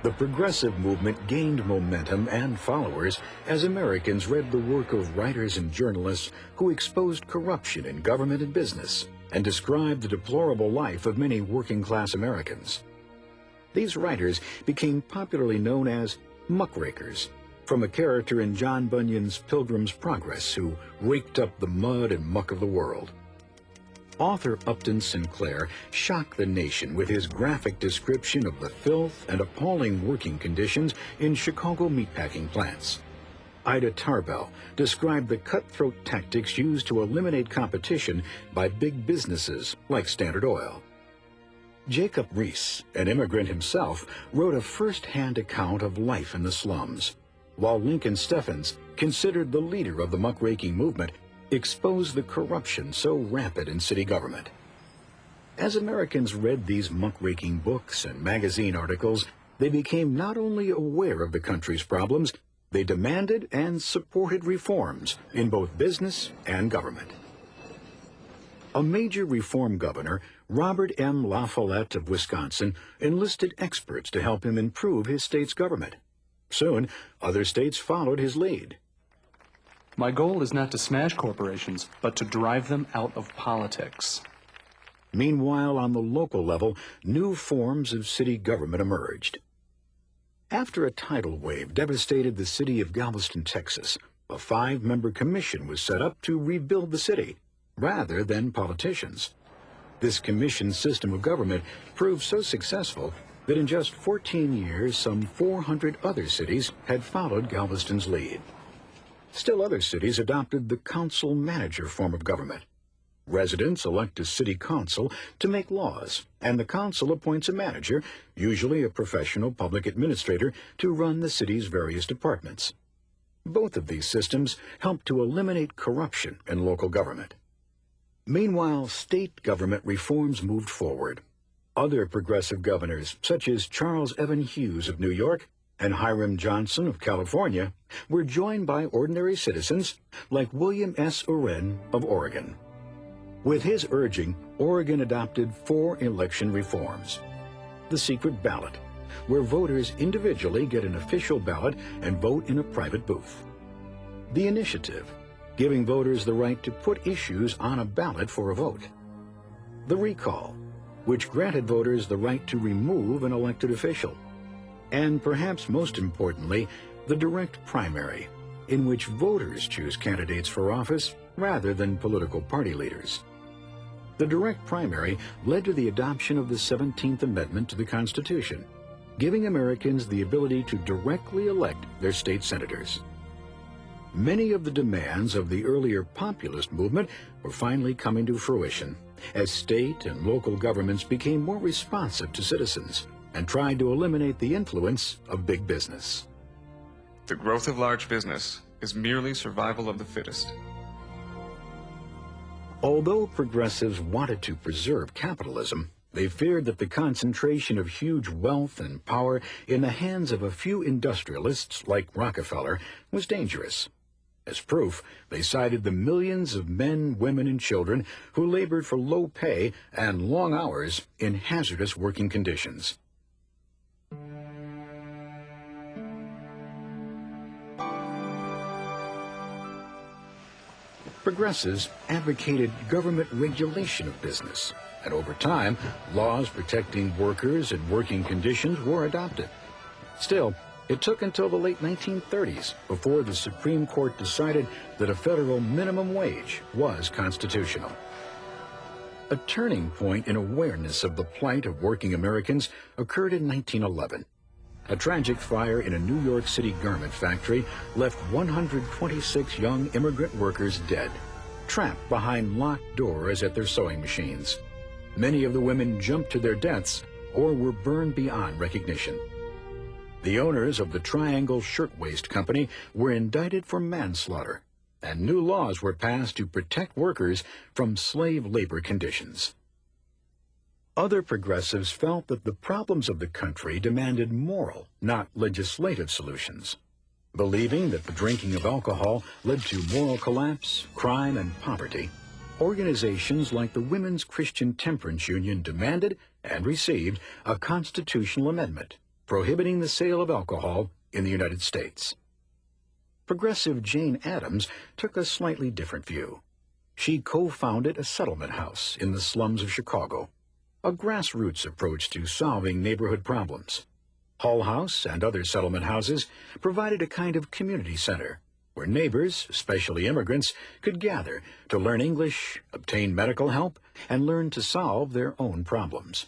The progressive movement gained momentum and followers as Americans read the work of writers and journalists who exposed corruption in government and business and described the deplorable life of many working-class Americans. These writers became popularly known as muckrakers, from a character in John Bunyan's Pilgrim's Progress who raked up the mud and muck of the world. Author Upton Sinclair shocked the nation with his graphic description of the filth and appalling working conditions in Chicago meatpacking plants. Ida Tarbell described the cutthroat tactics used to eliminate competition by big businesses like Standard Oil. Jacob Riis, an immigrant himself, wrote a first-hand account of life in the slums, while Lincoln Steffens, considered the leader of the muckraking movement, exposed the corruption so rampant in city government. As Americans read these muckraking books and magazine articles, they became not only aware of the country's problems, they demanded and supported reforms in both business and government. A major reform governor, Robert M. La Follette of Wisconsin, enlisted experts to help him improve his state's government. Soon, other states followed his lead. My goal is not to smash corporations, but to drive them out of politics. Meanwhile, on the local level, new forms of city government emerged. After a tidal wave devastated the city of Galveston, Texas, a 5-member commission was set up to rebuild the city, rather than politicians. This commission system of government proved so successful that in just 14 years, some 400 other cities had followed Galveston's lead. Still other cities adopted the council-manager form of government. Residents elect a city council to make laws, and the council appoints a manager, usually a professional public administrator, to run the city's various departments. Both of these systems help to eliminate corruption in local government. Meanwhile, state government reforms moved forward. Other progressive governors, such as Charles Evan Hughes of New York and Hiram Johnson of California, were joined by ordinary citizens like William S. Uren of Oregon. With his urging, Oregon adopted 4 election reforms. The secret ballot, where voters individually get an official ballot and vote in a private booth. The initiative, giving voters the right to put issues on a ballot for a vote. The recall, which granted voters the right to remove an elected official. And perhaps most importantly, the direct primary, in which voters choose candidates for office rather than political party leaders. The direct primary led to the adoption of the 17th Amendment to the Constitution, giving Americans the ability to directly elect their state senators. Many of the demands of the earlier populist movement were finally coming to fruition as state and local governments became more responsive to citizens and tried to eliminate the influence of big business. The growth of large business is merely survival of the fittest. Although progressives wanted to preserve capitalism, they feared that the concentration of huge wealth and power in the hands of a few industrialists like Rockefeller was dangerous. As proof, they cited the millions of men, women, and children who labored for low pay and long hours in hazardous working conditions. Progressives advocated government regulation of business, and over time, laws protecting workers and working conditions were adopted. Still, it took until the late 1930s before the Supreme Court decided that a federal minimum wage was constitutional. A turning point in awareness of the plight of working Americans occurred in 1911. A tragic fire in a New York City garment factory left 126 young immigrant workers dead, trapped behind locked doors at their sewing machines. Many of the women jumped to their deaths or were burned beyond recognition. The owners of the Triangle Shirtwaist Company were indicted for manslaughter, and new laws were passed to protect workers from slave labor conditions. Other progressives felt that the problems of the country demanded moral, not legislative solutions. Believing that the drinking of alcohol led to moral collapse, crime, and poverty, organizations like the Women's Christian Temperance Union demanded and received a constitutional amendment prohibiting the sale of alcohol in the United States. Progressive Jane Addams took a slightly different view. She co-founded a settlement house in the slums of Chicago, a grassroots approach to solving neighborhood problems. Hull House and other settlement houses provided a kind of community center where neighbors, especially immigrants, could gather to learn English, obtain medical help, and learn to solve their own problems.